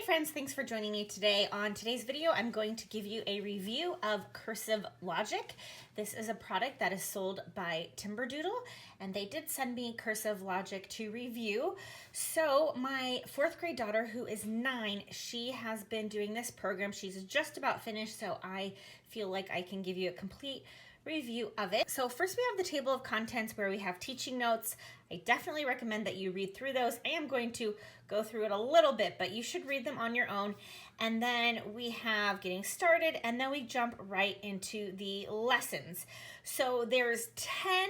friends, thanks for joining me today. On today's video, I'm going to give you a review of Cursive Logic. This is a product that is sold by Timberdoodle, and they did send me Cursive Logic to review. So my 4th grade daughter, who is 9, she has been doing this program. She's just about finished, so I feel like I can give you a complete review of it. So first we have the table of contents where we have teaching notes. I definitely recommend that you read through those. I am going to go through it a little bit, but you should read them on your own. And then we have getting started, and then we jump right into the lessons. So there's 10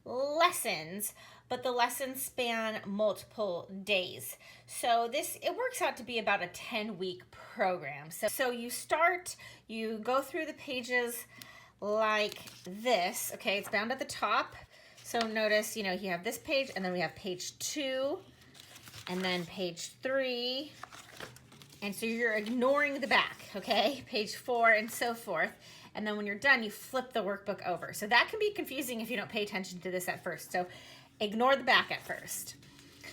lessons, but the lessons span multiple days. So it works out to be about a 10-week program. So you start, you go through the pages like this. Okay, it's bound at the top. So notice, you have this page, and then we have page 2, and then page 3. And so you're ignoring the back, okay? Page 4 and so forth. And then when you're done, you flip the workbook over. So that can be confusing if you don't pay attention to this at first. So ignore the back at first.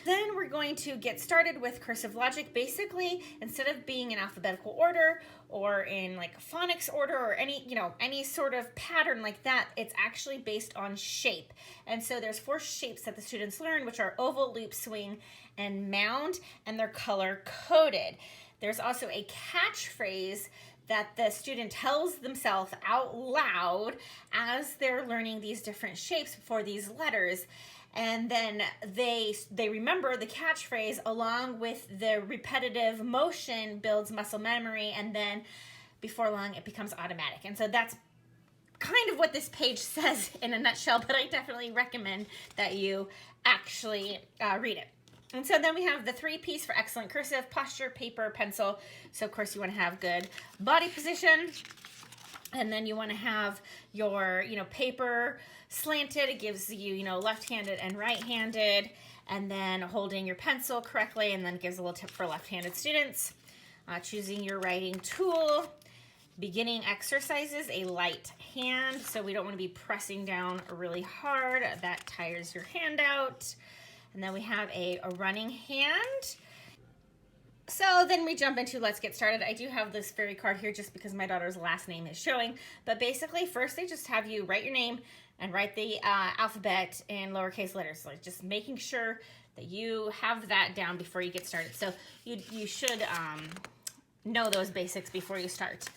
Then we're going to get started with Cursive Logic. Basically, instead of being in alphabetical order or in like phonics order or any sort of pattern like that, it's actually based on shape. And so there's 4 shapes that the students learn, which are oval, loop, swing, and mound, and they're color coded. There's also a catchphrase that the student tells themselves out loud as they're learning these different shapes for these letters. And then they remember the catchphrase along with the repetitive motion builds muscle memory, and then before long it becomes automatic. And so that's kind of what this page says in a nutshell, but I definitely recommend that you actually read it. And so then we have the 3 P's for excellent cursive: posture, paper, pencil. So of course you want to have good body position. And then you want to have your, paper slanted. It gives you, left-handed and right-handed. And then holding your pencil correctly, and then gives a little tip for left-handed students. Choosing your writing tool. Beginning exercises, a light hand. So we don't want to be pressing down really hard. That tires your hand out. And then we have a running hand. So then we jump into let's get started. I do have this fairy card here just because my daughter's last name is showing. But basically, first they just have you write your name and write the alphabet in lowercase letters. So just making sure that you have that down before you get started. So you should know those basics before you start.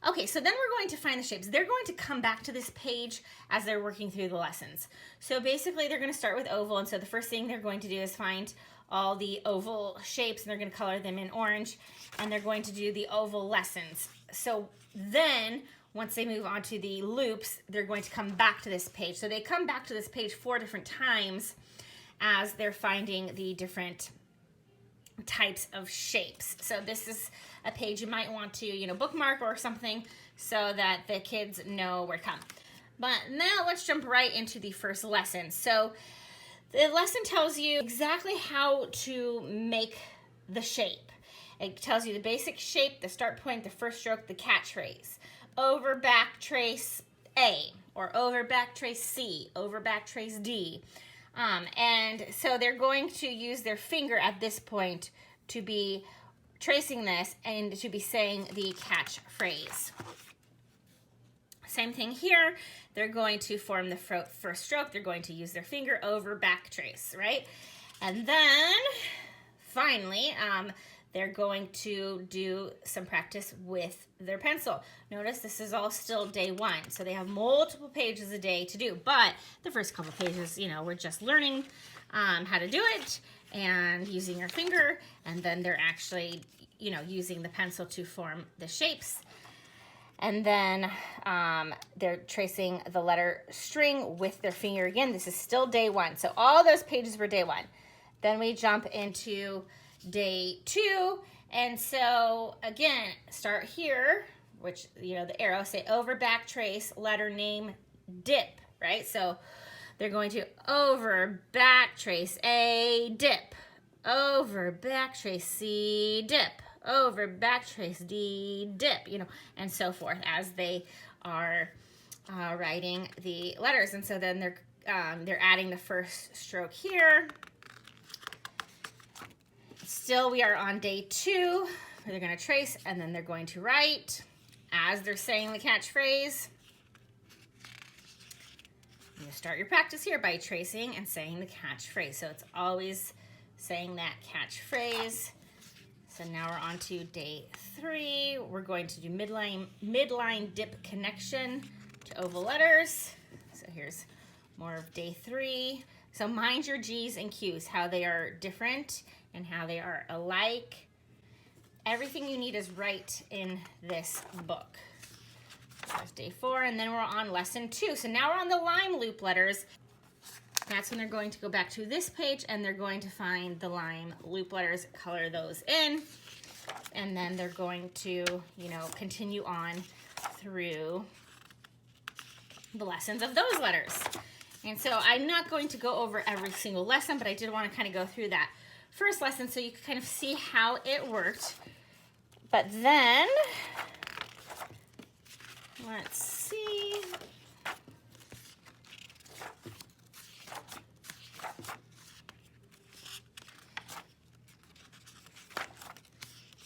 Okay, so then we're going to find the shapes. They're going to come back to this page as they're working through the lessons. So basically they're going to start with oval, and so the first thing they're going to do is find all the oval shapes, and they're going to color them in orange, and they're going to do the oval lessons. So then once they move on to the loops, they're going to come back to this page. So they come back to this page 4 different times as they're finding the different types of shapes. So this is a page you might want to, bookmark or something so that the kids know where to come. But now let's jump right into the first lesson. So the lesson tells you exactly how to make the shape. It tells you the basic shape, the start point, the first stroke, the catchphrase. Over, back, trace A, or over, back, trace C, over, back, trace D. And so they're going to use their finger at this point to be tracing this and to be saying the catchphrase. Same thing here. They're going to form the first stroke. They're going to use their finger over, back, trace, right? And then finally, they're going to do some practice with their pencil. Notice this is all still day 1, so they have multiple pages a day to do, but the first couple pages, we're just learning how to do it and using your finger, and then they're actually, using the pencil to form the shapes. And then they're tracing the letter string with their finger again. This is still day 1, so all those pages were day 1. Then we jump into day 2, and so again, start here, which the arrow, say over, back, trace, letter, name, dip, right? So they're going to over, back, trace A, dip, over, back, trace C, dip, over, back, trace D, dip, and so forth as they are writing the letters. And so then they're adding the first stroke here. Still, we are on day 2. they're going to trace, and then they're going to write as they're saying the catchphrase. You start your practice here by tracing and saying the catchphrase. So it's always saying that catchphrase. So now we're on to day 3. We're going to do midline dip connection to oval letters. So here's more of day 3. So mind your G's and Q's, how they are different and how they are alike. Everything you need is right in this book. So that's day 4, and then we're on lesson 2. So now we're on the line loop letters. That's when they're going to go back to this page and they're going to find the line loop letters, color those in, and then they're going to, continue on through the lessons of those letters. And so I'm not going to go over every single lesson, but I did want to kind of go through that first lesson so you can kind of see how it worked. But then, let's see.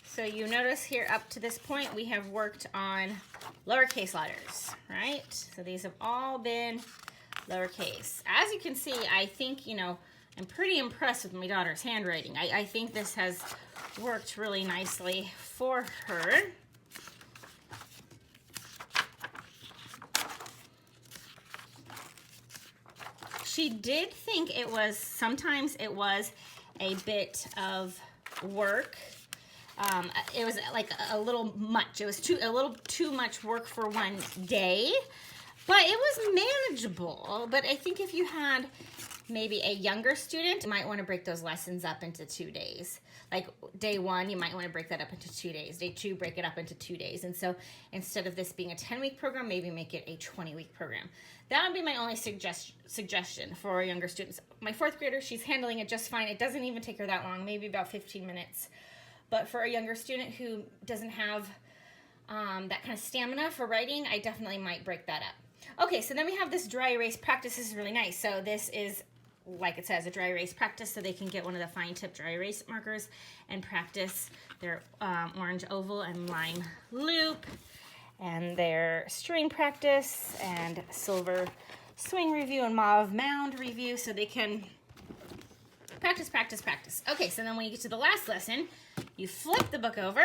So you notice here up to this point, we have worked on lowercase letters, right? So these have all been lowercase. As you can see, I think, I'm pretty impressed with my daughter's handwriting. I think this has worked really nicely for her. She did think sometimes it was a bit of work. It was like a little much. It was a little too much work for one day, but it was manageable. But I think if you had maybe a younger student, you might want to break those lessons up into 2 days. Like day 1, you might want to break that up into 2 days. Day 2, break it up into 2 days. And so instead of this being a 10-week program, maybe make it a 20-week program. That would be my only suggestion for younger students. My 4th grader, she's handling it just fine. It doesn't even take her that long, maybe about 15 minutes. But for a younger student who doesn't have that kind of stamina for writing, I definitely might break that up. Okay, so then we have this dry erase practice. This is really nice. So this is, like it says, a dry erase practice, so they can get one of the fine tip dry erase markers and practice their orange oval and lime loop, and their string practice, and silver swing review and mauve mound review, so they can practice, practice, practice. Okay, so then when you get to the last lesson, you flip the book over,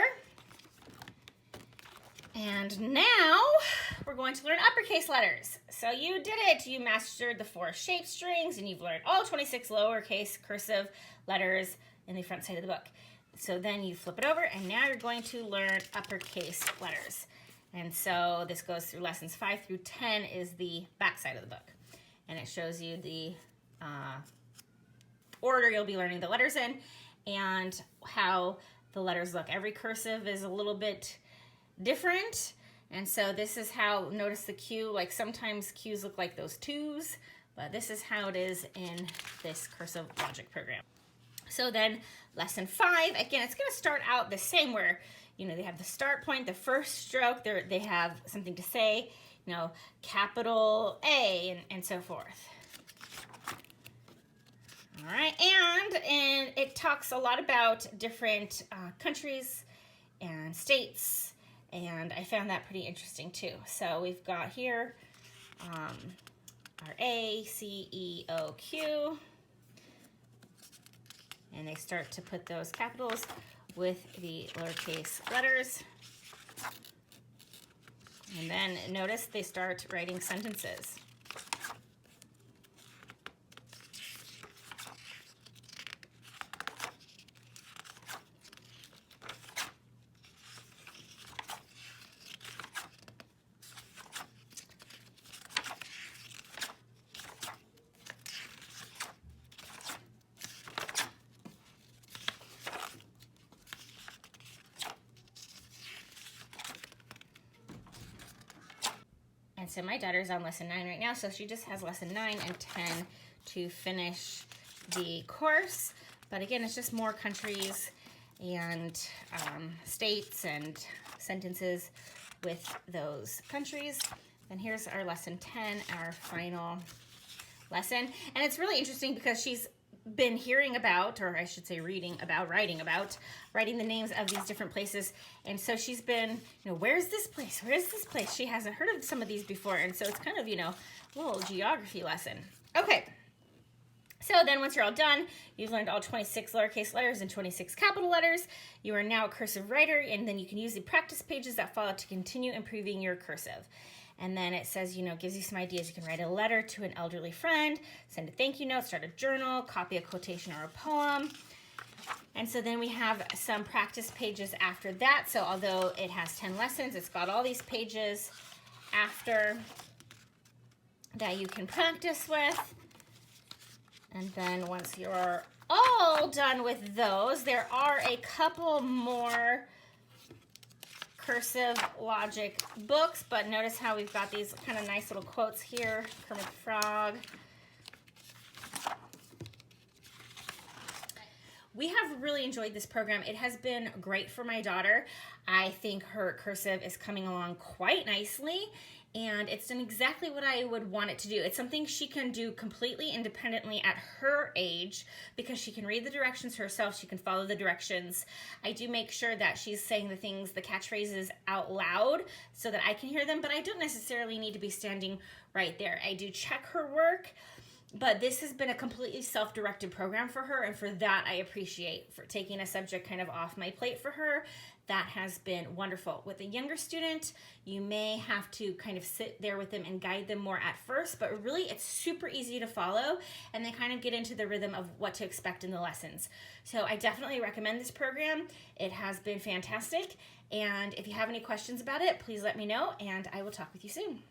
and now we're going to learn uppercase letters. So you did it. You mastered the 4 shape strings, and you've learned all 26 lowercase cursive letters in the front side of the book. So then you flip it over, and now you're going to learn uppercase letters. And so this goes through lessons 5 through 10 is the back side of the book. And it shows you the order you'll be learning the letters in and how the letters look. Every cursive is a little bit different. And so this is how, notice the Q, like sometimes Q's look like those 2s, but this is how it is in this Cursive Logic program. So then lesson 5, again, it's going to start out the same where, they have the start point, the first stroke, they have something to say, capital A and so forth. All right, and it talks a lot about different countries and states, and I found that pretty interesting too. So we've got here our A, C, E, O, Q, and they start to put those capitals with the lowercase letters. And then notice they start writing sentences. And so my daughter's on lesson 9 right now, so she just has lesson 9 and 10 to finish the course. But again, it's just more countries and states and sentences with those countries. And here's our lesson 10, our final lesson. And it's really interesting because she's been hearing about, or I should say reading about, writing the names of these different places. And so she's been, where's this place? Where's this place? She hasn't heard of some of these before. And so it's kind of, a little geography lesson. Okay. So then once you're all done, you've learned all 26 lowercase letters and 26 capital letters. You are now a cursive writer, and then you can use the practice pages that follow to continue improving your cursive. And then it says, gives you some ideas. You can write a letter to an elderly friend, send a thank you note, start a journal, copy a quotation or a poem. And so then we have some practice pages after that. So although it has 10 lessons, it's got all these pages after that you can practice with. And then once you're all done with those, there are a couple more Cursive Logic books, but notice how we've got these kind of nice little quotes here. Kermit the Frog. We have really enjoyed this program. It has been great for my daughter. I think her cursive is coming along quite nicely, and it's done exactly what I would want it to do. It's something she can do completely independently at her age because she can read the directions herself. She can follow the directions. I do make sure that she's saying the things, the catchphrases out loud so that I can hear them, but I don't necessarily need to be standing right there. I do check her work. But this has been a completely self-directed program for her, and for that I appreciate for taking a subject kind of off my plate for her. That has been wonderful. With a younger student, you may have to kind of sit there with them and guide them more at first, but really it's super easy to follow, and they kind of get into the rhythm of what to expect in the lessons. So I definitely recommend this program. It has been fantastic, and if you have any questions about it, please let me know, and I will talk with you soon.